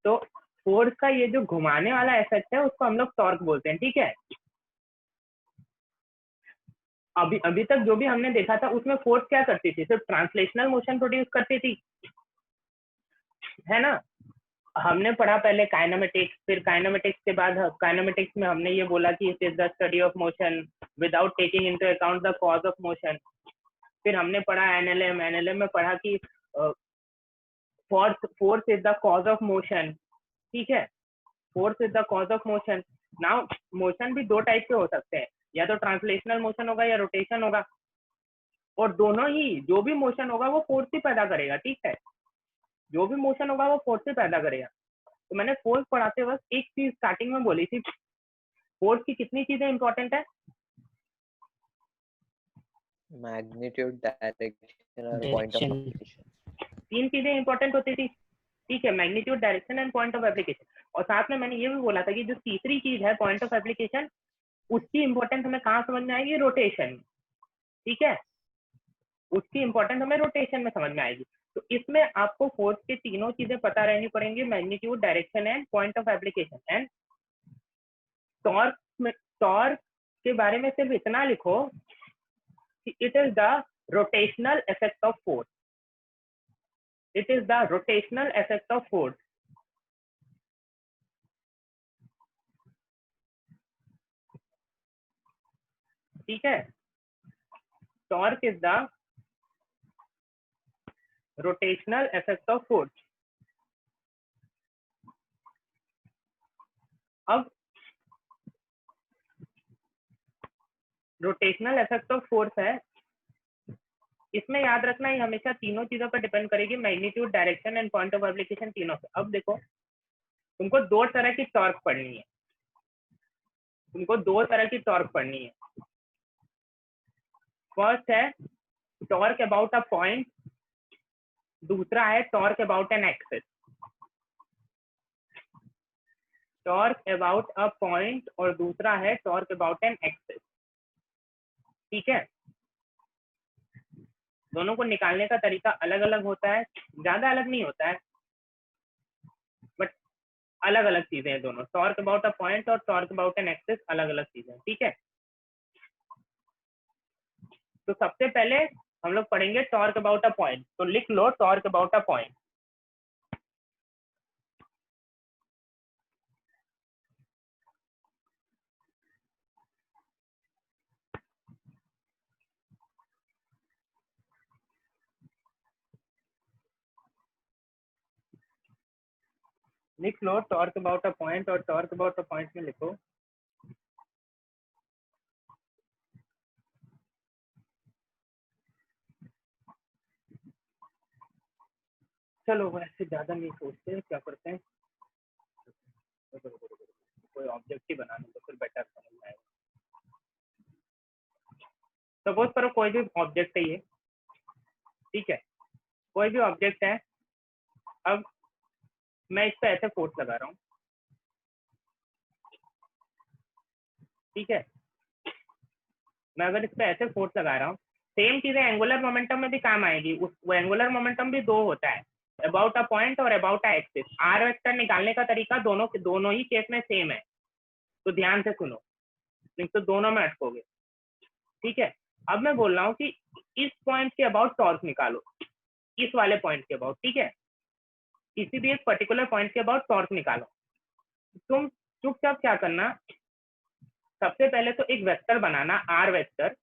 तो फोर्स का ये जो घुमाने वाला इफेक्ट है उसको हम लोग टॉर्क बोलते हैं, ठीक है। अभी अभी तक जो भी हमने देखा था उसमें फोर्स क्या करती थी, सिर्फ ट्रांसलेशनल मोशन प्रोड्यूस करती थी, है ना। हमने पढ़ा पहले काइनेमेटिक्स, फिर काइनेमेटिक्स के बाद काइनेमेटिक्स में हमने ये बोला कि it is the study of motion without taking into account the cause of motion. फिर हमने पढ़ा एनएलएम, एनएलएम में पढ़ा कि force is the cause of motion, ठीक है। Force is the cause of motion. Now motion भी दो टाइप के हो सकते हैं, या तो ट्रांसलेशनल मोशन होगा या रोटेशन होगा, और दोनों ही जो भी मोशन होगा वो फोर्स ही पैदा करेगा, ठीक है। जो भी मोशन होगा वो फोर्स ही पैदा करेगा। तो मैंने फोर्स पढ़ाते वक्त एक चीज स्टार्टिंग में बोली थी, फोर्स की कितनी चीजें इंपॉर्टेंट है, मैग्नीट्यूड, डायरेक्शन और पॉइंट ऑफ एप्लीकेशन। 3 चीजें इंपॉर्टेंट होती थी, ठीक है, magnitude, direction and point of application. और साथ में मैंने ये भी बोला था कि जो तीसरी चीज है पॉइंट ऑफ एप्लीकेशन, उसकी इंपॉर्टेंस हमें कहाँ समझ में आएगी, रोटेशन, ठीक है। उसकी इंपॉर्टेंस हमें रोटेशन में समझ में आएगी। तो इसमें आपको फोर्स के तीनों चीजें पता रहनी पड़ेंगी, magnitude, direction and point of application. And torque में, टॉर्क के बारे में सिर्फ इतना लिखो कि it is the rotational effect of force, it is the rotational effect of force, ठीक है। Torque is the rotational effect of force. अब रोटेशनल इफेक्ट ऑफ फोर्स है, इसमें याद रखना ही हमेशा तीनों चीजों पर डिपेंड करेगी, magnitude, direction and point of application, तीनों से। अब देखो, तुमको दो तरह की टॉर्क पढ़नी है, तुमको दो तरह की टॉर्क पढ़नी है। फर्स्ट है टॉर्क अबाउट अ पॉइंट, दूसरा है torque about an axis. Torque about a point और दूसरा है टॉर्क अबाउट एन एक्सिस, ठीक है। दोनों को निकालने का तरीका अलग अलग होता है, ज्यादा अलग नहीं होता है, बट अलग अलग चीजें हैं दोनों। टॉर्क अबाउट अ पॉइंट और टॉर्क अबाउट एन एक्सिस अलग अलग चीजें, ठीक है। तो सबसे पहले हम लोग पढ़ेंगे टॉर्क अबाउट अ पॉइंट, तो लिख लो टॉर्क अबाउट अ पॉइंट। लिख लो टॉर्क अबाउट अ पॉइंट, और टॉर्क अबाउट अ पॉइंट में लिखो चलो वैसे ज्यादा नहीं सोचते, क्या करते हैं, कोई ऑब्जेक्ट ही बना लो तो फिर बेटर समझ में आएगा। सपोज करो कोई भी ऑब्जेक्ट है ये, ठीक है, कोई भी ऑब्जेक्ट है। अब मैं इस पे ऐसे फोर्स लगा रहा हूँ, ठीक है। मैं अगर इस पे ऐसे फोर्स लगा रहा हूँ, सेम चीजें एंगुलर मोमेंटम में भी काम आएगी। वो एंगुलर मोमेंटम भी दो होता है, अबाउट अ पॉइंट और about a axis. R vector निकालने का तरीका दोनों ही केस में सेम है, तो ध्यान से सुनो, नहीं तो दोनों में अटकोगे, ठीक है। अब मैं बोल रहा हूँ कि इस पॉइंट के अबाउट टॉर्क निकालो, इस वाले पॉइंट के अबाउट, ठीक है। किसी भी एक पर्टिकुलर पॉइंट के अबाउट टॉर्क निकालो। तुम चुपचाप क्या करना, सबसे पहले तो एक वेक्टर बनाना, आर वेक्टर,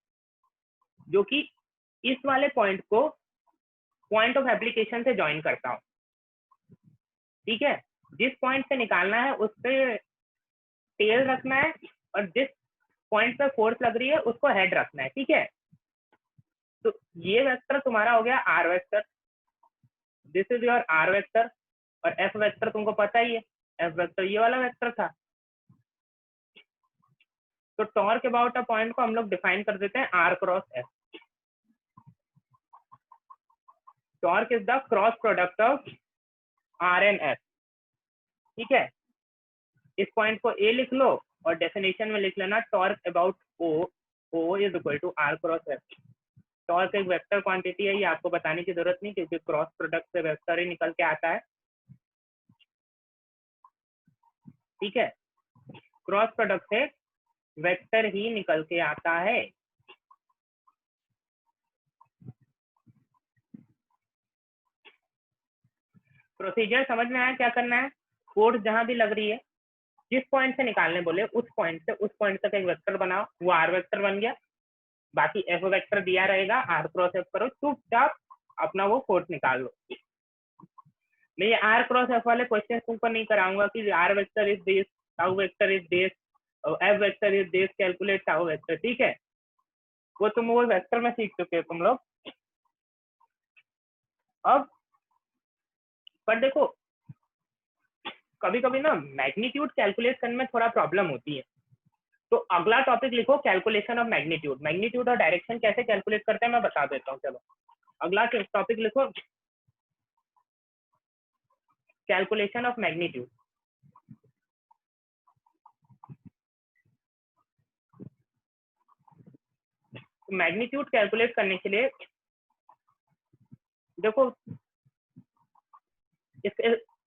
जो कि इस वाले पॉइंट को पॉइंट ऑफ एप्लीकेशन से ज्वाइन करता हूँ, ठीक है। जिस पॉइंट से निकालना है उस पे टेल रखना है, और जिस पॉइंट पे फोर्स लग रही है उसको हेड रखना है, ठीक है। तो ये वेक्टर तुम्हारा हो गया R vector, this is your R vector. और एफ वेक्टर तुमको पता ही है, एफ वेक्टर ये वाला वेक्टर था। तो टॉर्क अबाउट अ पॉइंट को हम लोग डिफाइन कर देते हैं R cross F. Torque is the cross product of R and F, ठीक है। इस पॉइंट को ए लिख लो, और डेफिनेशन में लिख लेना torque about O, O is equal to R cross F. Torque एक वेक्टर क्वांटिटी है, ये आपको बताने की जरूरत नहीं, क्योंकि क्रॉस प्रोडक्ट से वेक्टर ही निकल के आता है। ठीक है, क्रॉस प्रोडक्ट से वेक्टर ही निकल के आता है। प्रोसीजर समझ में आया क्या करना है? फोर्स जहां भी लग रही है, जिस पॉइंट से निकालने बोले उस पॉइंट से उस पॉइंट तक एक वेक्टर बनाओ, वो आर वेक्टर बन गया। बाकी एफ वेक्टर दिया रहेगा, आर क्रॉस एफ करो, चुपचाप अपना वो फोर्स निकाल लो। मैं ये आर क्रॉस एफ वाले क्वेश्चन तुमको नहीं कराऊंगा कि R vector is this, tau vector is this, F vector is this, calculate tau vector, ठीक है, वो तुम वो वेक्टर में सीख चुके हो तुम लोग। अब पर देखो कभी कभी ना मैग्नीट्यूड कैलकुलेट करने में थोड़ा प्रॉब्लम होती है, तो अगला टॉपिक लिखो कैलकुलेशन ऑफ मैग्नीट्यूड। मैग्नीट्यूड और डायरेक्शन कैसे कैलकुलेट करते हैं मैं बता देता हूँ। चलो अगला टॉपिक लिखो calculation of magnitude. Magnitude calculate करने के लिए देखो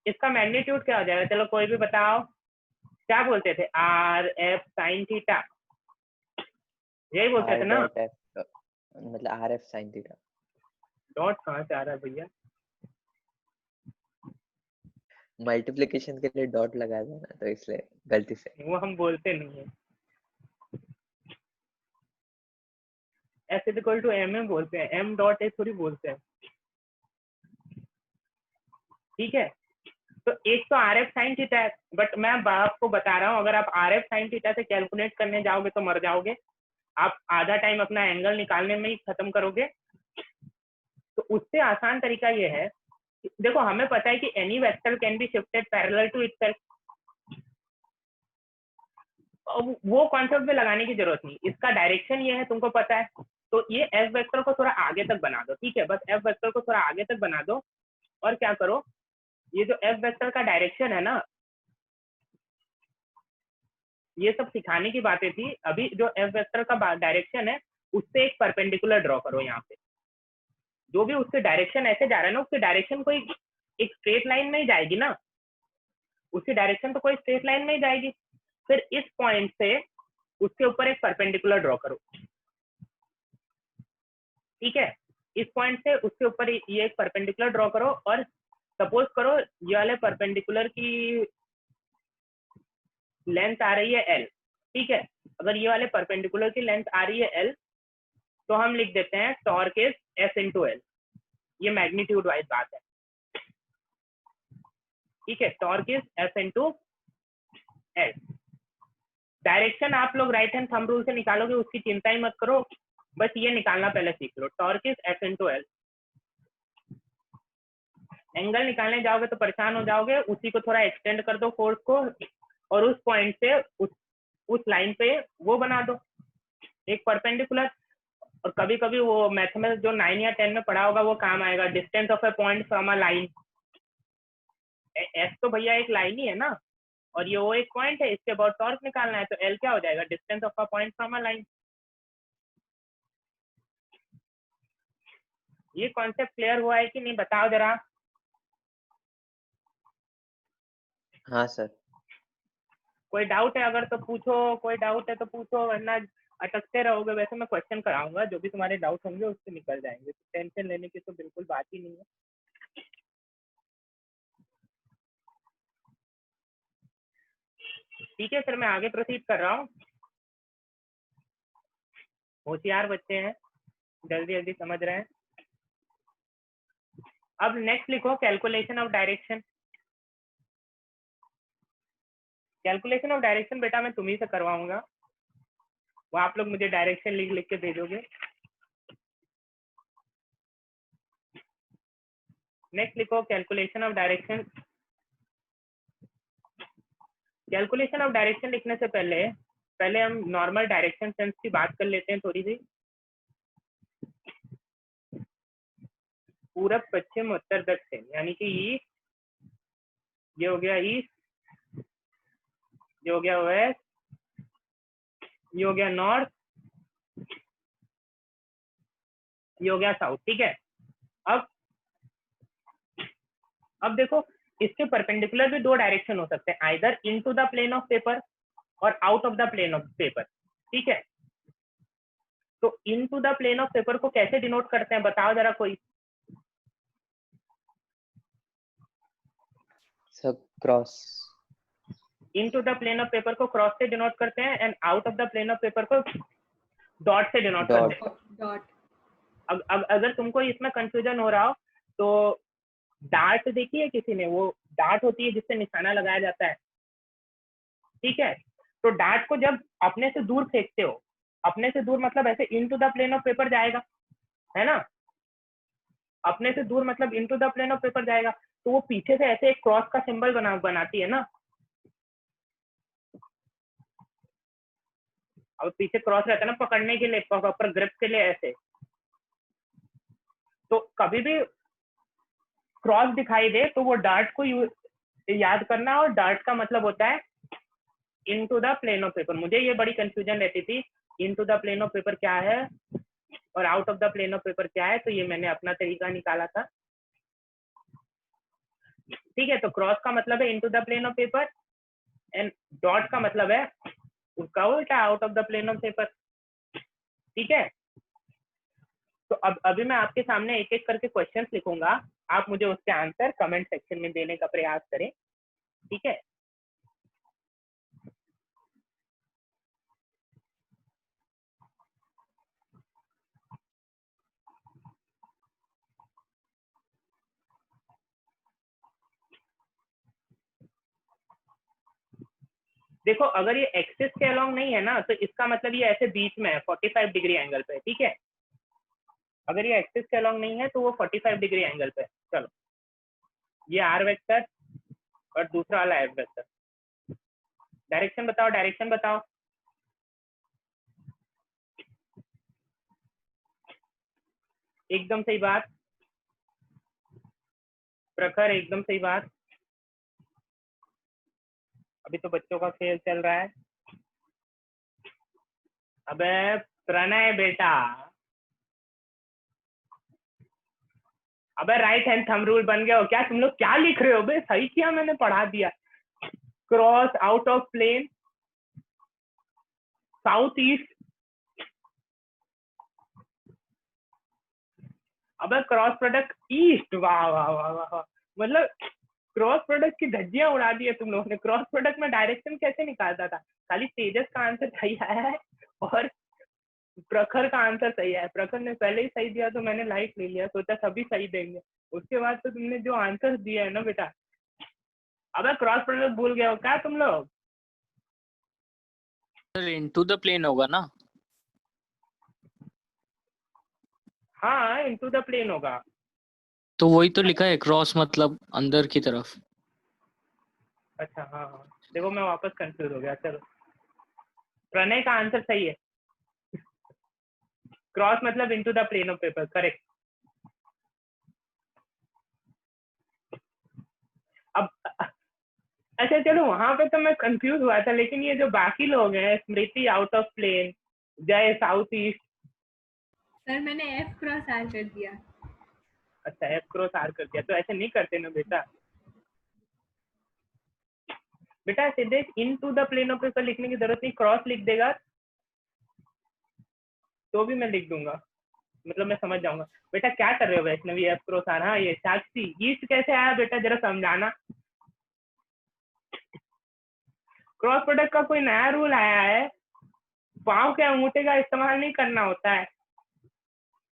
इसका मैग्नीट्यूड क्या हो जाएगा, चलो कोई भी बताओ, क्या बोलते थे, आर एफ साइन थीटा, यही बोलते थे ना। मतलब R F sine theta. Dot कहाँ से आ रहा है भैया? मल्टीप्लिकेशन के लिए डॉट लगा था ना, तो इसलिए गलती से। वो हम बोलते नहीं है, एस इक्वल टू एम में बोलते हैं, एम डॉट ए थोड़ी बोलते हैं, ठीक है। तो एक तो आर एफ साइन थीटा है, बट मैं आपको बता रहा हूँ अगर आप आर एफ साइन थीटा से कैलकुलेट करने जाओगे तो मर जाओगे, आप आधा टाइम अपना एंगल निकालने में ही खत्म करोगे। तो उससे आसान तरीका ये है, देखो हमें पता है कि any vector can be shifted parallel to itself, वो कॉन्सेप्ट में लगाने की जरूरत नहीं, इसका डायरेक्शन ये है तुमको पता है, तो ये एफ वेक्टर को थोड़ा आगे तक बना दो, ठीक है, बस एफ वेक्टर को थोड़ा आगे तक बना दो। और क्या करो, ये जो एफ वेक्टर का डायरेक्शन है ना, ये सब सिखाने की बातें थी, अभी जो एफ वेक्टर का डायरेक्शन है उससे एक परपेंडिकुलर ड्रॉ करो। यहाँ पे जो भी उसके डायरेक्शन ऐसे जा रहा है ना, उसके डायरेक्शन कोई एक स्ट्रेट लाइन में ही जाएगी ना, उसकी डायरेक्शन तो कोई स्ट्रेट लाइन में ही जाएगी। फिर इस पॉइंट से उसके ऊपर एक परपेंडिकुलर ड्रॉ करो, ठीक है, इस पॉइंट से उसके ऊपर ये एक परपेंडिकुलर ड्रॉ करो, और सपोज करो ये वाले परपेंडिकुलर की लेंथ आ रही है एल, ठीक है, अगर ये वाले परपेंडिकुलर की लेंथ आ रही है एल, तो हम लिख देते हैं torque is S into L, ये मैग्नीट्यूड वाइज बात है, ठीक है, torque is S into L. Direction आप लोग राइट हैंड थंब रूल से निकालोगे, उसकी चिंता ही मत करो, बस ये निकालना पहले सीख लो, torque is S into L. Angle निकालने जाओगे तो परेशान हो जाओगे, उसी को थोड़ा एक्सटेंड कर दो फोर्स को, और उस पॉइंट से उस लाइन पे वो बना दो एक परपेंडिकुलर। और कभी कभी वो मैथमेटिक्स जो 9 या 10 में पढ़ा होगा वो काम आएगा, distance of A point from a line, S तो भैया एक लाइन ही है ना, और ये वो एक पॉइंट है, इसके बाद टॉर्क निकालना है, तो एल क्या हो जाएगा, distance of a point from a line. ये कॉन्सेप्ट क्लियर हुआ है कि नहीं बताओ जरा? हाँ सर। कोई डाउट है अगर तो पूछो, कोई डाउट है तो पूछो, वरना अटकते रहोगे। वैसे मैं क्वेश्चन कराऊंगा, जो भी तुम्हारे डाउट होंगे उससे निकल जाएंगे, तो टेंशन लेने की तो बिल्कुल बात ही नहीं है। ठीक है, फिर मैं आगे प्रोसीड कर रहा हूँ। होशियार बच्चे हैं, जल्दी जल्दी समझ रहे हैं। अब नेक्स्ट लिखो calculation of direction. Calculation of direction बेटा मैं तुम्ही से करवाऊंगा, वो आप लोग मुझे डायरेक्शन लिख लिख के भेजोगे। नेक्स्ट लिखो calculation of direction. Calculation of direction लिखने से पहले हम नॉर्मल डायरेक्शन सेंस की बात कर लेते हैं थोड़ी सी। पूरब पश्चिम उत्तर दक्षिण, यानी कि ईस्ट, ये हो गया ईस्ट, ये हो गया वेस्ट, ये हो गया नॉर्थ, ये हो गया साउथ, ठीक है। अब देखो इसके परपेंडिकुलर भी दो डायरेक्शन हो सकते हैं, either into the plane of paper और out of the plane of paper. ठीक है, तो into the plane of paper को कैसे डिनोट करते हैं बताओ जरा कोई। Sir cross. Into the plane of paper को क्रॉस से डिनोट करते हैं and out of the plane of paper को डॉट से डिनोट करते हैं। डॉट। अगर तुमको इसमें कंफ्यूजन हो रहा हो तो डार्ट देखी है किसी ने, वो डार्ट होती है जिससे निशाना लगाया जाता है। ठीक है, तो डार्ट को जब अपने से दूर फेंकते हो, अपने से दूर मतलब ऐसे into the plane of paper जाएगा, है ना, अपने से दूर मतलब into the plane of paper जाएगा, तो वो पीछे से ऐसे एक क्रॉस का सिंबल बनाती है ना। अब पीछे क्रॉस रहता है ना पकड़ने के लिए, प्रॉपर ग्रिप के लिए ऐसे, तो कभी भी क्रॉस दिखाई दे तो वो डार्ट को याद करना, और डार्ट का मतलब होता है into the plane of paper. मुझे ये बड़ी कंफ्यूजन रहती थी, into the plane of paper क्या है और out of the plane of paper क्या है, तो ये मैंने अपना तरीका निकाला था। ठीक है, तो क्रॉस का मतलब है into the plane of paper and dot का मतलब है उसका उल्टा, out of the plane of paper. ठीक है, तो अब अभी मैं आपके सामने एक एक करके क्वेश्चंस लिखूंगा, आप मुझे उसके आंसर कमेंट सेक्शन में देने का प्रयास करें। ठीक है, देखो अगर ये एक्सिस के अलोंग नहीं है ना तो इसका मतलब ये ऐसे बीच में है 45 डिग्री एंगल पे। ठीक है, अगर ये एक्सिस के अलोंग नहीं है तो वो 45 डिग्री एंगल पे। चलो, ये आर वेक्टर और दूसरा वाला एफ वेक्टर। डायरेक्शन बताओ, डायरेक्शन बताओ। एकदम सही बात प्रखर, एकदम सही बात। अभी तो बच्चों का खेल चल रहा है। अबे प्रणय बेटा, अबे राइट हैंड थंब रूल बन गया हो क्या तुम लोग? क्या लिख रहे हो बे? सही किया मैंने पढ़ा दिया। Cross out of plane south east, अबे क्रॉस प्रोडक्ट ईस्ट। वाह वाह वाह वाह वाह, मतलब क्रॉस प्रोडक्ट की धज्जियां उड़ा दी है तुम लोगों ने। क्रॉस प्रोडक्ट में डायरेक्शन कैसे निकालता था? खाली तेजस का आंसर सही आया है और प्रखर का आंसर सही है। प्रखर ने पहले ही सही दिया तो मैंने लाइक ले लिया, सोचा सभी सही देंगे। उसके बाद तो तुमने जो आंसर दिया है ना बेटा, अबे क्रॉस प्रोडक्ट भूल गए हो क्या तुम लोग? सर इनटू द प्लेन होगा ना? हाँ, इनटू द प्लेन होगा। तो वही तो लिखा है, क्रॉस मतलब अंदर की तरफ। अच्छा हाँ हाँ, देखो मैं वापस कंफ्यूज हो गया। चलो, प्रणय का आंसर सही है। क्रॉस मतलब into the plane of paper, correct. अब अच्छा चलो, वहां पे तो मैं कंफ्यूज हुआ था, लेकिन ये जो बाकी लोग हैं, स्मृति आउट ऑफ प्लेन, जय साउथ ईस्ट। सर मैंने एफ क्रॉस आर कर दिया। अच्छा, एफ क्रॉस आर कर दिया, तो ऐसे नहीं करते ना बेटा। बेटा सीधे into the plane of paper लिखने की जरूरत नहीं, क्रॉस लिख देगा तो भी मैं लिख दूंगा, मतलब मैं समझ जाऊंगा। बेटा क्या कर रहे हो वैष्णवी? F cross R. हाँ, ये साक्षी ईस्ट कैसे आया बेटा, जरा समझाना। क्रॉस प्रोडक्ट का कोई नया रूल आया है, पाँव के अंगूठे का इस्तेमाल नहीं करना होता है।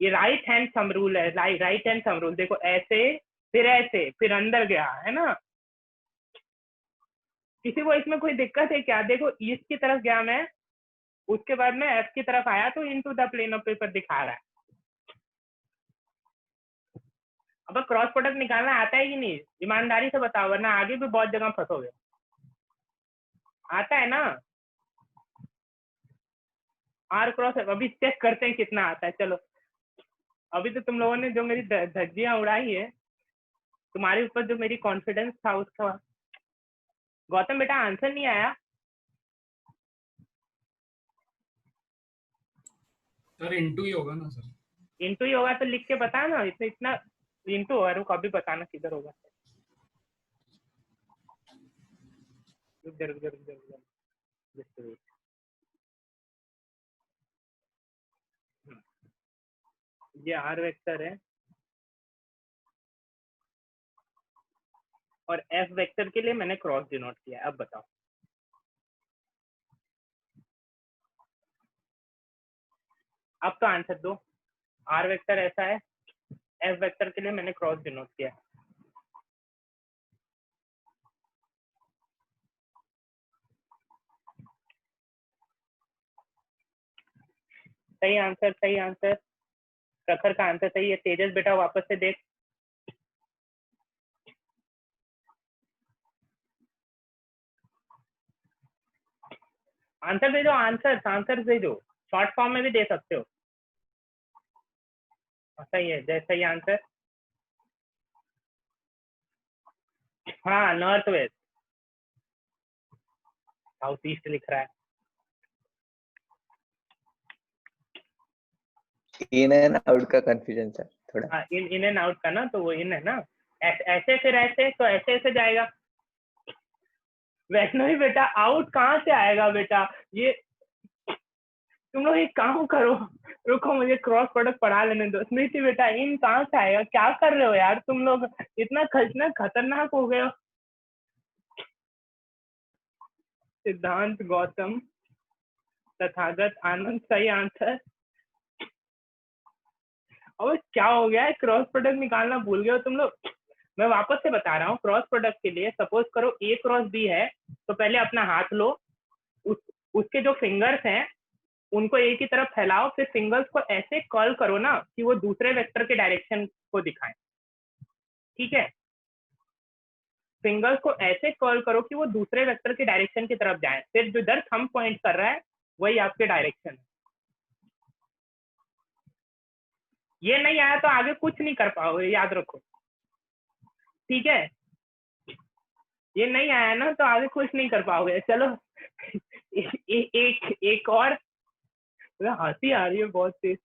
ये राइट हैंड थंब रूल है, राइट हैंड थंब रूल। देखो ऐसे, फिर ऐसे, फिर अंदर गया, है ना। किसी को इसमें कोई दिक्कत है क्या? देखो ईस्ट की तरफ गया मैं, उसके बाद में एफ की तरफ आया तो into the plane of paper दिखा रहा है। अब क्रॉस प्रोडक्ट निकालना आता है कि नहीं? ईमानदारी से बताओ, वरना आगे भी बहुत जगह फंसोगे। आता है ना? आर क्रॉस अभी चेक करते हैं कितना आता है। चलो, अभी तो तुम लोगों ने जो मेरी धज्जियां उड़ाई है, तुम्हारे ऊपर जो मेरी कॉन्फिडेंस था उसका। गौतम बेटा आंसर नहीं आया? सर इंटू ही होगा ना सर? इंटू ही होगा तो लिख के बता ना, इतना इंटू होगा, रुको अभी बताना किधर होगा। रुक जा रुक जा रुक जा रुक जा। Just wait. ये आर वेक्टर है और एफ वेक्टर के लिए मैंने क्रॉस डिनोट किया। अब बताओ अब तो आंसर दो। आर वेक्टर ऐसा है, एफ वेक्टर के लिए मैंने क्रॉस डिनोट किया। सही आंसर, सही आंसर। प्रखर का आंसर सही है। तेजस बेटा वापस से देख। आंसर दे दो, आंसर दे दो। शॉर्ट फॉर्म में भी दे सकते हो। सही है, जय सही आंसर। हाँ, नॉर्थ वेस्ट। साउथ ईस्ट लिख रहा है। इन एंड आउट का कंफ्यूजन सर थोड़ा। हाँ, इन एंड आउट का ना, तो वो इन है ना। ऐसे फिर ऐसे, तो ऐसे ऐसे जाएगा। वैष्णवी बेटा आउट कहाँ से आएगा बेटा? ये तुम लोग एक काम करो, रुको मुझे क्रॉस प्रोडक्ट पढ़ा लेने दो। स्मृति बेटा इन कहाँ से आएगा? क्या कर रहे हो यार तुम लोग? इतना खतरनाक हो गए हो। सिद्धांत गौतम तथागत आनंद सही आंसर। और क्या हो गया है? क्रॉस प्रोडक्ट निकालना भूल गए हो तुम लोग। मैं वापस से बता रहा हूँ, क्रॉस प्रोडक्ट के लिए सपोज करो ए क्रॉस बी है, तो पहले अपना हाथ लो, उसके जो फिंगर्स हैं उनको ए की तरफ फैलाओ, फिर फिंगर्स को ऐसे कर्ल करो ना कि वो दूसरे वेक्टर के डायरेक्शन को दिखाएं। ठीक है, फिंगर्स को ऐसे कर्ल करो कि वो दूसरे वेक्टर के डायरेक्शन की तरफ जाए। फिर जो इधर थंब पॉइंट कर रहा है वही आपके डायरेक्शन है। ये नहीं आया तो आगे कुछ नहीं कर पाओगे, याद रखो। ठीक है, ये नहीं आया ना तो आगे कुछ नहीं कर पाओगे। चलो एक और। हंसी आ रही है बहुत तेज।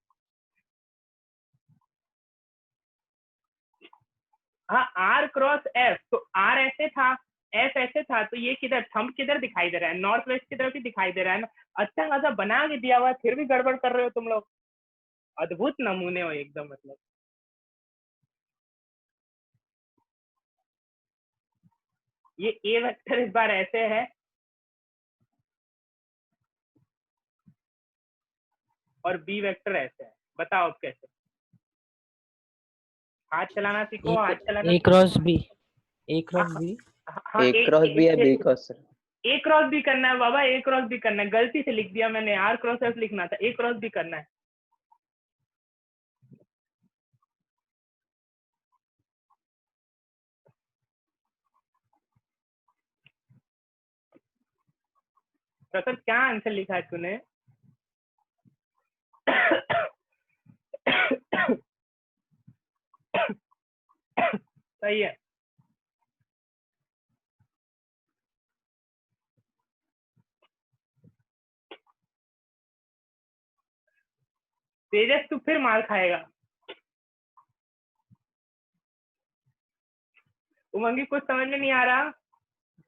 हाँ, आर क्रॉस एफ, तो आर ऐसे था, एफ ऐसे था, तो ये किधर थंब किधर दिखाई दे रहा है? नॉर्थ वेस्ट की तरफ ही दिखाई दे रहा है ना। अच्छा खासा बना के दिया हुआ है, फिर भी गड़बड़ कर रहे हो तुम लोग। अद्भुत नमूने हो एकदम, मतलब। ये ए वेक्टर इस बार ऐसे है और बी वेक्टर ऐसे है। बताओ अब कैसे? हाथ चलाना सीखो, हाथ चलाना। ए क्रॉस बी, ए क्रॉस हाँ, बी। हाँ, ए क्रॉस बी है, बी क्रॉस सर। ए क्रॉस भी करना है बाबा, ए क्रॉस भी करना है। गलती से लिख दिया मैंने, आर क्रॉस एफ लिखना था, ए क्रॉस भी करना है। तो क्या आंसर लिखा है तूने? सही है। तेजस तू फिर मार खाएगा। उमंगी कुछ समझ में नहीं आ रहा?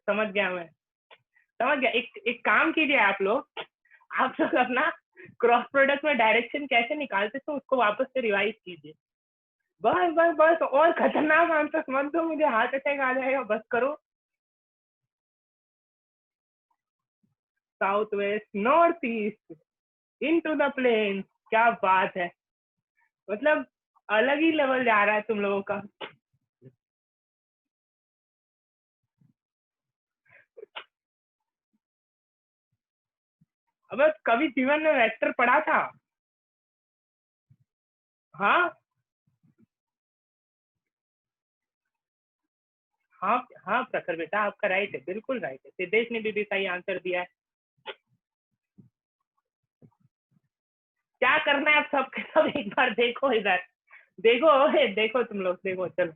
समझ गया मैं, समझ गया। एक काम कीजिए आप लोग अपना क्रॉस प्रोडक्ट में डायरेक्शन कैसे निकालते तो उसको वापस से रिवाइज कीजिए। बस बस बस, और खतरनाक आंसर मत दो मुझे, हार्ट अटैक आ जाएगा। बस करो। South west, north east, into the plane. क्या बात है, मतलब अलग ही लेवल जा रहा है तुम लोगों का। अब कभी जीवन में वेक्टर पढ़ा था? हाँ हाँ हाँ, प्रखर बेटा आपका राइट है, बिल्कुल राइट है। सिद्धेश ने भी सही आंसर दिया है। क्या करना है आप सबके सब? एक बार देखो इधर, देखो देखो तुम लोग, देखो चलो।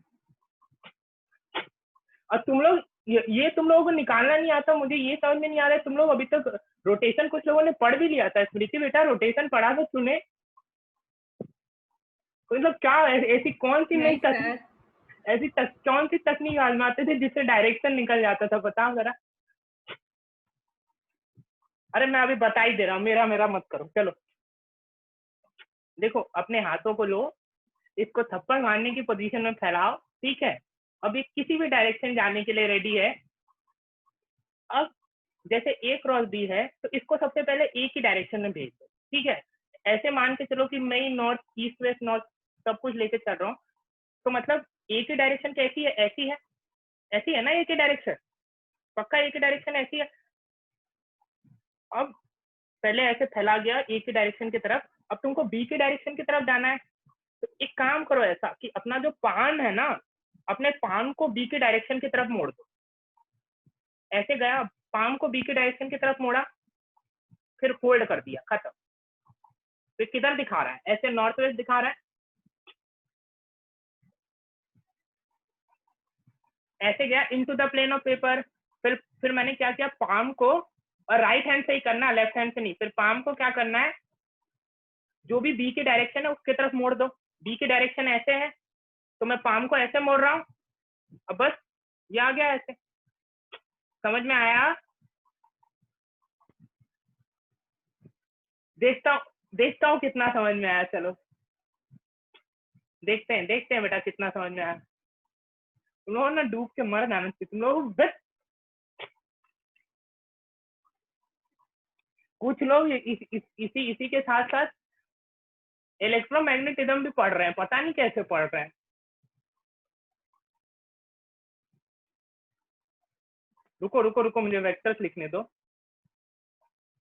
और तुम लोग ये तुम लोगों को निकालना नहीं आता, मुझे ये समझ में नहीं आ रहा है। तुम लोग अभी तक रोटेशन कुछ लोगों ने पढ़ भी लिया था। स्मृति बेटा रोटेशन पढ़ा तो तूने? मतलब क्या ऐसी कौन सी नई तकनीक, ऐसी कौन सी तकनीक आजमाते थे जिससे डायरेक्शन निकल जाता था? बताओ जरा। अरे मैं अभी बता ही दे रहा हूँ, मेरा मेरा मत करो। चलो देखो, अपने हाथों को लो, इसको थप्पड़ मारने की पोजीशन में फैलाओ, ठीक है। अब ये किसी भी डायरेक्शन जाने के लिए रेडी है। अब जैसे ए क्रॉस बी है, तो इसको सबसे पहले ए की डायरेक्शन में भेज दो, ठीक है। ऐसे मान के चलो कि मैं नॉर्थ ईस्ट वेस्ट नॉर्थ सब कुछ लेके चल रहा हूँ, तो मतलब ए की डायरेक्शन कैसी है? ऐसी है, ऐसी है ना ए की डायरेक्शन, पक्का ए की डायरेक्शन ऐसी है। अब पहले ऐसे फैला गया ए की डायरेक्शन की तरफ, अब तुमको बी की डायरेक्शन की तरफ जाना है, तो एक काम करो ऐसा कि अपना जो पान है ना, अपने पान को बी की डायरेक्शन की तरफ मोड़ दो। ऐसे गया, पाम को बी की डायरेक्शन की तरफ मोड़ा, फिर फोल्ड कर दिया, खत्म। तो किधर दिखा रहा है? ऐसे नॉर्थ वेस्ट दिखा रहा है। ऐसे गया into the plane of paper. फिर मैंने क्या किया, पाम को, और राइट हैंड से ही करना, लेफ्ट हैंड से नहीं। फिर पाम को क्या करना है, जो भी बी की डायरेक्शन है उसकी तरफ मोड़ दो। बी की डायरेक्शन ऐसे है, तो मैं पाम को ऐसे मोड़ रहा हूँ। अब बस ये आ गया ऐसे। समझ में आया? देखता हूँ कितना समझ में आया। चलो देखते हैं बेटा कितना समझ में आया। तुम लोगों ने डूब के मर जाना चाहिए, तुम लोग बस। कुछ लोग इसी के साथ साथ इलेक्ट्रोमैग्नेटिज्म भी पढ़ रहे हैं, पता नहीं कैसे पढ़ रहे हैं। रुको रुको रुको, मुझे वेक्टर्स लिखने दो।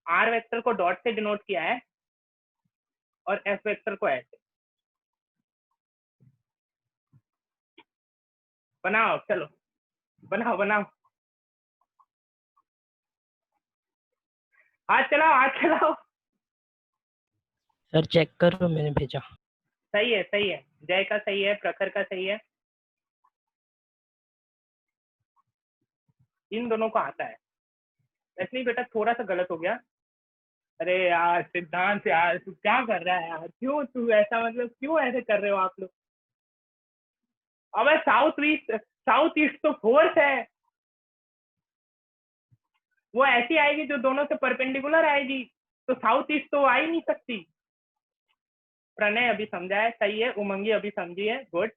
आर वेक्टर को डॉट से डिनोट किया है, और एस वेक्टर को ऐसे। बनाओ, चलो बनाओ बनाओ, हाथ चलाओ हाथ चलाओ। सर चेक करो, मैंने भेजा। सही है सही है, जय का सही है, प्रखर का सही है, इन दोनों को आता है। इसलिए बेटा थोड़ा सा गलत हो गया। अरे यार सिद्धांत, यार तू क्या कर रहा है यार? क्यों तू ऐसा, मतलब क्यों ऐसे कर रहे हो आप लोग? अबे साउथ ईस्ट तो फोर्स है, वो ऐसी आएगी जो दोनों से परपेंडिकुलर आएगी, तो साउथ ईस्ट तो आ ही नहीं सकती। प्रणय अभी समझा है, सही है। उमंगी अभी समझी है, गुड,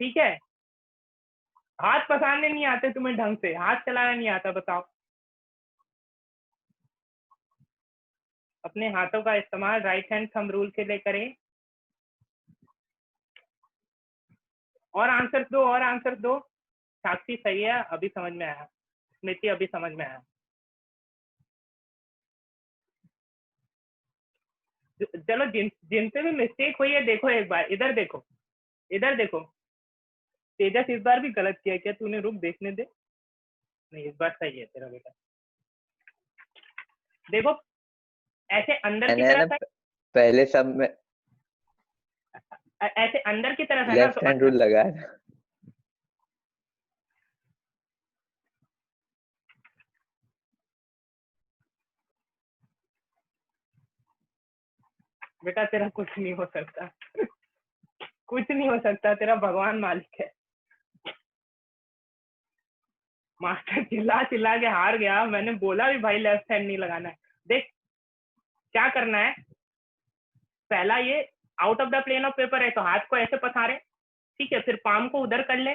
ठीक है। हाथ पसारने नहीं आते तुम्हें ढंग से, हाथ चलाना नहीं आता, बताओ। अपने हाथों का इस्तेमाल राइट हैंड थंब रूल के लिए करें। और आंसर दो, और आंसर दो। साक्षी सही है, अभी समझ में आया। स्मृति अभी समझ में आया। चलो जिनसे भी मिस्टेक हुई है, देखो एक बार इधर देखो, इधर देखो। तेजस इस बार भी गलत किया क्या तूने? रुक देखने दे। नहीं इस बार सही है तेरा बेटा। देखो ऐसे अंदर की मैंने ना तरफ है, पहले सब में ऐसे अंदर की तरफ है ना, लेफ्ट तो हैंड रूल लगाया था। बेटा तेरा कुछ नहीं हो सकता। कुछ नहीं हो सकता, तेरा भगवान मालिक है। मास्टर चिल्ला चिल्ला के हार गया। मैंने बोला भी भाई लेफ्ट हैंड नहीं लगाना है। देख क्या करना है, पहला ये out of the plane of paper है, तो हाथ को ऐसे पसारे, ठीक है। फिर पाम को उधर कर ले,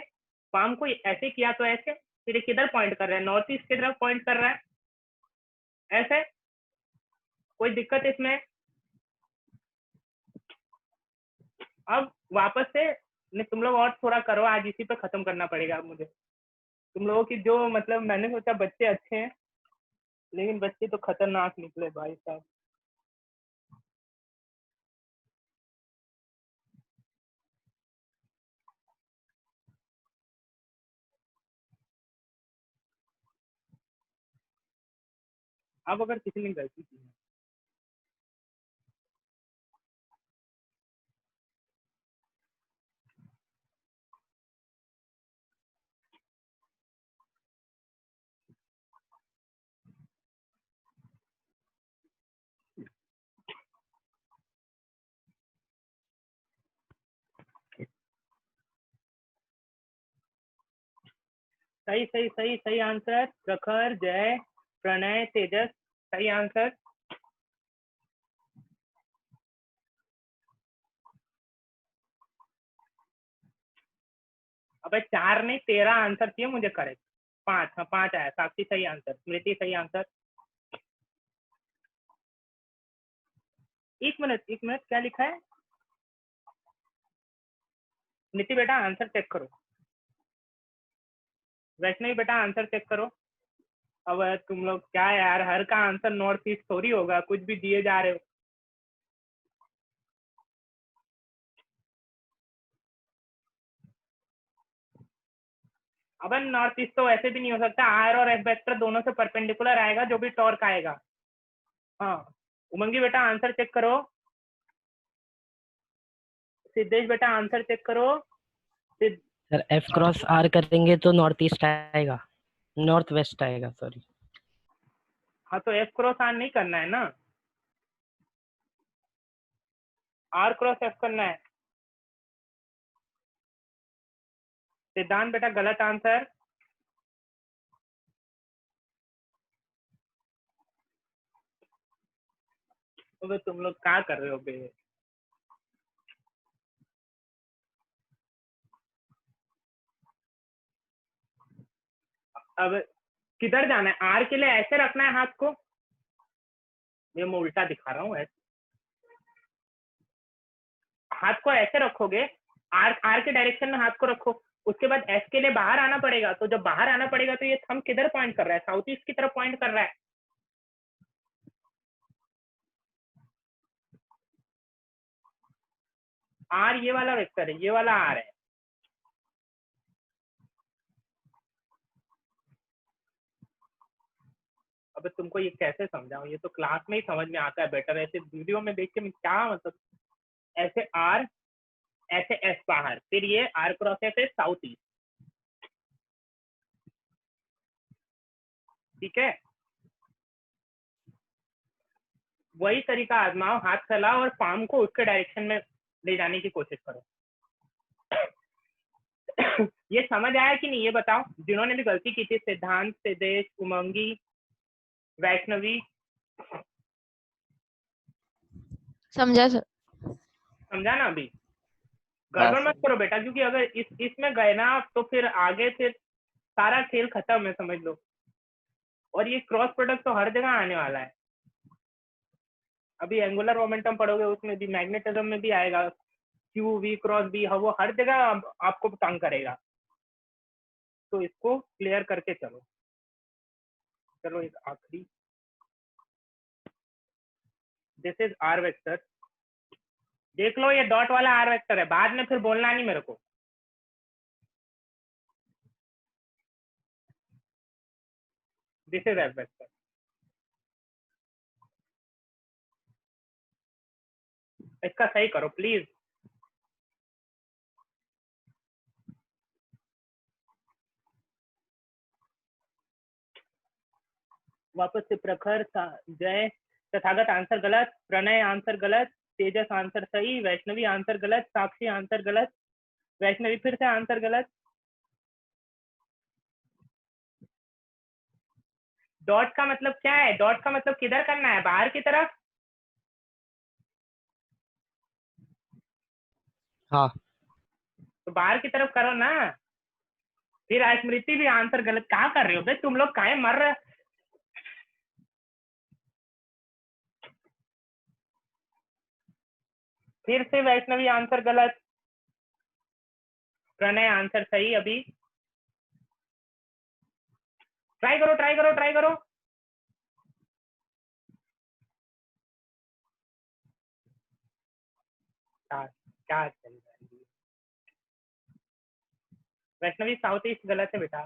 पाम को ऐसे किया तो ऐसे। फिर किधर पॉइंट कर रहा है? नॉर्थ ईस्ट की तरफ पॉइंट कर रहा है, ऐसे। कोई दिक्कत इसमें? अब वापस से नहीं, तुम लोग और थोड़ा करो, आज इसी पे खत्म करना पड़ेगा अब मुझे। तुम लोगों की जो, मतलब मैंने सोचा बच्चे अच्छे हैं, लेकिन बच्चे तो खतरनाक निकले भाई साहब। अब अगर किसी ने गलती की है, सही सही सही सही आंसर प्रखर, जय, प्रणय तेजस सही आंसर। अबे 4 नहीं 13 आंसर चाहिए मुझे करेक्ट। 5, हाँ 5 आया। साक्षी सही आंसर, स्मृति सही आंसर। एक मिनट क्या लिखा है? नीति बेटा आंसर चेक करो। वैष्णवी बेटा आंसर चेक करो। अब तुम लोग क्या यार, हर का आंसर नॉर्थ ईस्ट थोड़ी होगा, कुछ भी दिए जा रहे हो। अब नॉर्थ ईस्ट तो ऐसे भी नहीं हो सकता, आर और एफ वेक्टर दोनों से परपेंडिकुलर आएगा जो भी टॉर्क आएगा। हाँ उमंगी बेटा आंसर चेक करो। सिद्धेश बेटा आंसर चेक करो। सर एफ क्रॉस आर करेंगे तो नॉर्थ ईस्ट आएगा, नॉर्थ वेस्ट आएगा सॉरी। हाँ तो एफ क्रॉस आर नहीं करना है ना, आर क्रॉस एफ करना है। सिद्धांत बेटा गलत आंसर। तो तुम लोग क्या कर रहे हो बे? अब किधर जाना है? आर के लिए ऐसे रखना है हाथ को, ये मैं उल्टा दिखा रहा हूँ। हाथ को ऐसे रखोगे, आर के डायरेक्शन में हाथ को रखो। उसके बाद एस के लिए बाहर आना पड़ेगा, तो जब बाहर आना पड़ेगा तो ये थंब किधर पॉइंट कर रहा है? साउथ ईस्ट की तरफ पॉइंट कर रहा है। आर ये वाला वेक्टर है, ये वाला आर है। अब तुमको ये कैसे समझाऊं? ये तो क्लास में ही समझ में आता है बेटर, ऐसे वीडियो में देख के मैं क्या मतलब। ऐसे आर, ऐसे एस बाहर, फिर ये आर क्रॉस एस है साउथ ईस्ट। ठीक है, वही तरीका आजमाओ, हाथ फैलाओ और पाम को उसके डायरेक्शन में ले जाने की कोशिश करो। ये समझ आया कि नहीं ये बताओ, जिन्होंने भी गलती की थी? सिद्धांत, सिद्धेश, उमंगी, वैष्णवी। समझा सर। समझा ना? अभी हाँ गड़बड़ मत सर। करो बेटा, क्योंकि अगर इसमें गए ना तो फिर आगे फिर सारा खेल खत्म है, समझ लो। और ये क्रॉस प्रोडक्ट तो हर जगह आने वाला है। अभी एंगुलर मोमेंटम पढ़ोगे, उसमें भी मैग्नेटिज्म में भी आएगा, क्यू वी क्रॉस बी, वो हर जगह आपको तंग करेगा। तो इसको क्लियर करके चलो। चलो एक आखिरी, दिस इज आर वेक्टर। देख लो ये डॉट वाला आर वेक्टर है, बाद में फिर बोलना नहीं मेरे को। This is F vector. इसका सही करो प्लीज। वापस से प्रखर, जय, तथागत आंसर गलत, प्रणय आंसर गलत, तेजस आंसर सही, वैष्णवी आंसर गलत, साक्षी आंसर गलत, वैष्णवी फिर से आंसर गलत। डॉट का मतलब क्या है? डॉट का मतलब किधर करना है? बाहर की तरफ। हाँ तो बाहर की तरफ करो ना। फिर स्मृति भी आंसर गलत। क्या कर रहे हो बे तुम लोग? काहे मर रहे? फिर से वैष्णवी आंसर गलत, प्रणय आंसर सही। अभी ट्राई करो ट्राई करो ट्राई करो। क्या चल रहा है? वैष्णवी साउथ ईस्ट गलत है बेटा।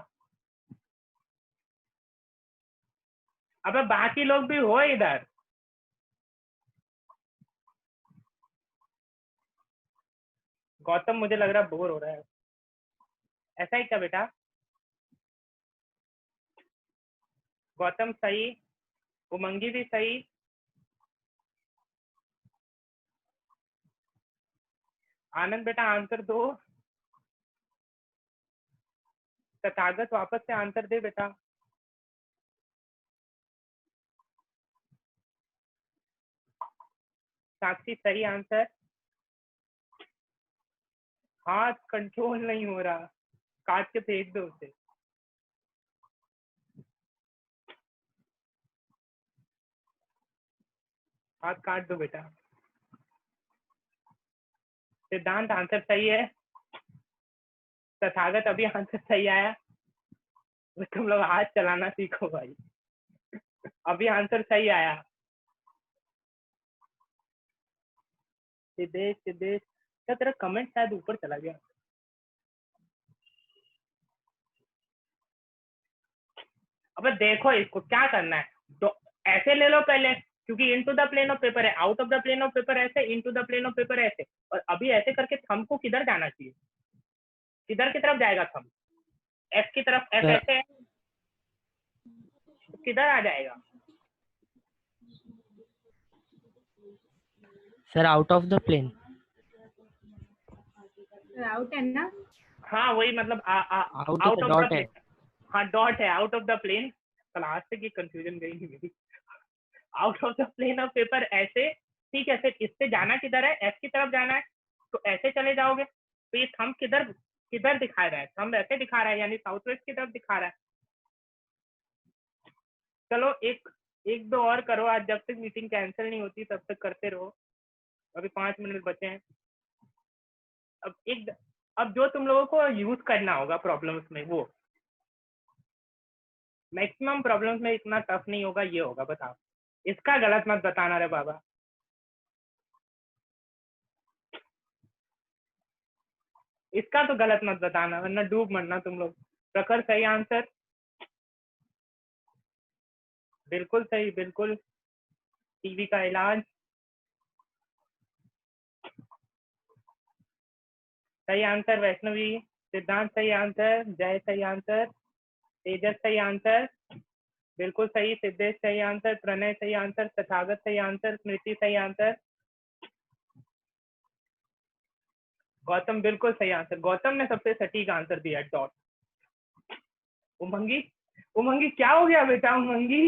अब बाकी लोग भी हो इधर। गौतम मुझे लग रहा बोर हो रहा है। ऐसा ही क्या बेटा? गौतम सही, उमंगी भी सही, आनंद बेटा आंसर दो, तथागत वापस से आंसर दे बेटा। साक्षी सही आंसर। हाथ कंट्रोल नहीं हो रहा, काट के फेंक दो उसे। हाथ काट दो बेटा। सिद्धांत आंसर सही है। तथागत अभी आंसर सही आया। तुम लोग हाथ चलाना सीखो भाई। अभी आंसर सही आया। सिद्धेश सिद्धेश क्या तेरा कमेंट शायद ऊपर चला गया। अब देखो इसको क्या करना है, तो ऐसे ले लो पहले, क्योंकि into the plane of paper है, out of the plane of paper ऐसे, into the plane of paper ऐसे, और अभी ऐसे करके थंब को किधर जाना चाहिए, किधर की तरफ जाएगा थंब, एफ की तरफ, एफ ऐसे है तो किधर आ जाएगा। Sir out of the plane. Out है ना? हाँ वही मतलब out out of the dot है। प्लेन। हाँ डॉट है, आउट ऑफ द प्लेन। कल आज तक ये कंफ्यूजन गई नहीं मेरी। Out of the plane of paper ऐसे, ठीक है। फिर इससे जाना किधर है, एफ की तरफ जाना है, तो ऐसे चले जाओगे। तो ये थंब किधर किधर दिखा रहा है, थंब ऐसे दिखा रहा है, यानी साउथ वेस्ट की तरफ दिखा रहा है। चलो एक एक दो और करो आज, जब तक मीटिंग कैंसिल नहीं होती तब तक करते रहो। अभी 5 मिनट बचे हैं। अब जो तुम लोगों को यूज करना होगा प्रॉब्लम्स में, वो मैक्सिमम प्रॉब्लम्स में इतना टफ नहीं होगा, ये होगा। बताओ, इसका गलत मत बताना रे बाबा। इसका तो गलत मत बताना वरना डूब मरना तुम लोग। प्रखर सही आंसर, बिल्कुल सही, बिल्कुल। टीवी का इलाज सही आंसर। वैष्णवी। सिद्धांत सही आंसर। जय सही आंसर। तेजस सही आंसर, बिल्कुल सही। सिद्धेश सही आंसर। प्रणय सही आंसर। तथागत सही आंसर। स्मृति सही आंसर। गौतम बिल्कुल सही आंसर। गौतम ने सबसे सटीक आंसर दिया, डॉट। उमंगी, उमंगी क्या हो गया बेटा उमंगी?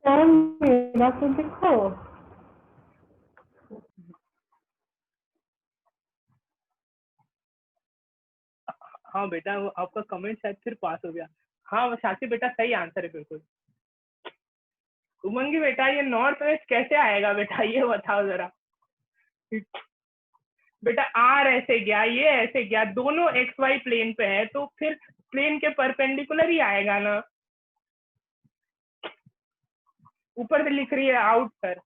मेरा तो देखो। हाँ बेटा, वो आपका कमेंट शायद फिर पास हो गया। हाँ वो शासी बेटा सही आंसर है बिल्कुल। उमंगी बेटा ये नॉर्थ वेस्ट कैसे आएगा बेटा, ये बताओ जरा। बेटा आर ऐसे गया, ये ऐसे गया, दोनों एक्स वाई प्लेन पे है, तो फिर प्लेन के परपेंडिकुलर ही आएगा ना। ऊपर से लिख रही है आउट सर।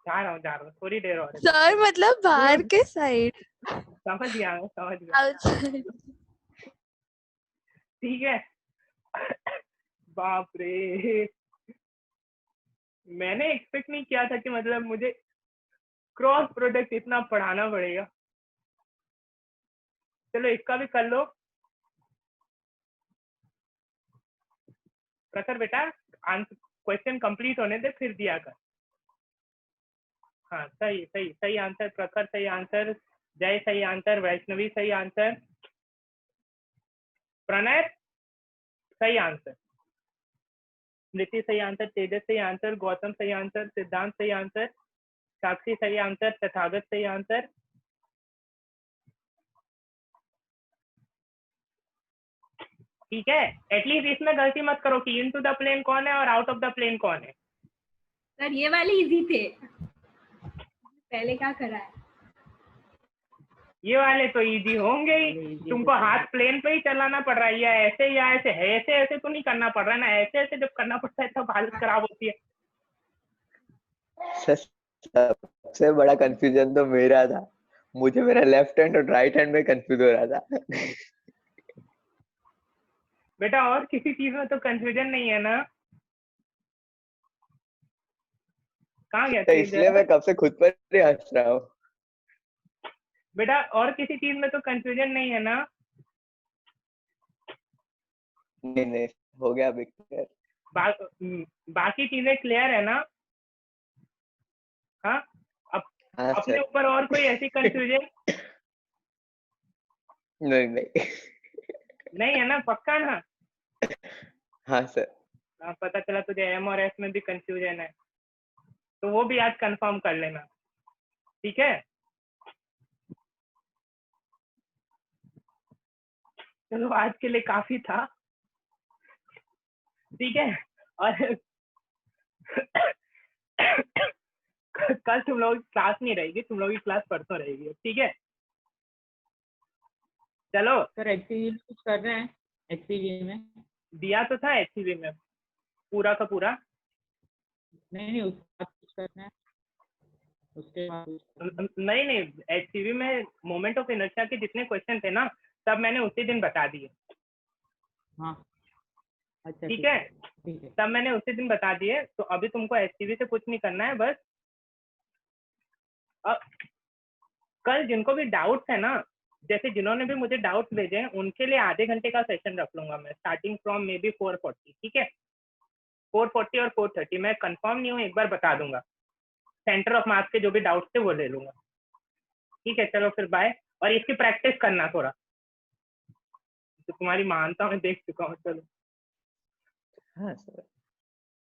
जा रहा हूँ थोड़ी देर और है। सर मतलब बाहर के साइड। समझ गया मैं, समझ गया। आउटसाइड। ठीक है। बाप रे, मैंने एक्सपेक्ट नहीं किया था कि मतलब मुझे क्रॉस प्रोडक्ट इतना पढ़ाना पड़ेगा। चलो इसका भी कर लो। प्रखर बेटा आंसर क्वेश्चन कंप्लीट होने दे फिर दिया कर। हाँ सही सही सही आंसर। प्रखर सही आंसर। जय सही आंसर। वैष्णवी सही आंसर। प्रणय सही आंसर। स्मृति सही आंसर। तेजस सही आंसर। गौतम सही आंसर। सिद्धांत सही आंसर। साक्षी सही आंसर। तथागत सही आंसर। ठीक है, एटलीस्ट इसमें गलती मत करो कि इनटू द प्लेन कौन है और आउट ऑफ द प्लेन कौन है। सर ये वाले इजी थे, पहले क्या करा है? ये वाले तो इजी होंगे ही। तुमको हाथ प्लेन पे ही चलाना पड़ रहा है, या ऐसे या ऐसे है, ऐसे ऐसे तो नहीं करना पड़ रहा है ना। ऐसे ऐसे जब करना पड़ता है तब हालत खराब होती है। सबसे बड़ा कंफ्यूजन तो मेरा था, मुझे मेरा लेफ्ट हैंड और राइट हैंड में कंफ्यूज हो रहा था। बेटा और किसी चीज में तो कंफ्यूजन नहीं है ना। कहाँ गया तो तेज? इसलिए मैं कब से खुद पर ही हंस रहा हूँ। बेटा और किसी चीज में तो कंफ्यूजन नहीं है ना। नहीं नहीं, हो गया अभी क्लियर। बाकी चीजें क्लियर है ना। हाँ अब हाँ अपने सर। ऊपर और कोई ऐसी कंफ्यूजन नहीं नहीं। नहीं है ना, पक्का ना? हाँ सर। पता चला तुझे एम और एस में भी कंफ्यूजन है, तो वो भी आज कंफर्म कर लेना, ठीक है। चलो आज के लिए काफी था, ठीक है। और कल तुम लोगों की क्लास नहीं रहेगी, तुम लोगों की क्लास परसों रहेगी, ठीक है। चलो सर HCV में कुछ कर रहे हैं? HCV में दिया तो था HCV में पूरा का पूरा। नहीं उसके बाद कुछ करना है, उसके बाद कुछ नहीं नहीं, HCV में मोमेंट ऑफ इनर्शिया के जितने क्वेश्चन थे ना, सब मैंने उसी दिन बता दिए, हाँ अच्छा ठीक है। ठीक है। सब मैंने उसी दिन बता दिए, तो अभी तुमको HCV से कुछ नहीं करना है, बस अब कल जिनको भी डाउट्स है ना, जैसे जिन्होंने भी मुझे डाउट्स भेजे हैं, उनके लिए आधे घंटे का सेशन रख लूंगा मैं, स्टार्टिंग फ्रॉम मे बी 4:40, ठीक है। 4:40 और 4:30 मैं कंफर्म नहीं हूँ, एक बार बता दूंगा। सेंटर ऑफ मास के जो भी डाउट्स थे वो ले लूंगा, ठीक है। चलो फिर बाय, और इसकी प्रैक्टिस करना थोड़ा, तो तुम्हारी महानता मैं देख चुका हूँ। चलो हाँ सर।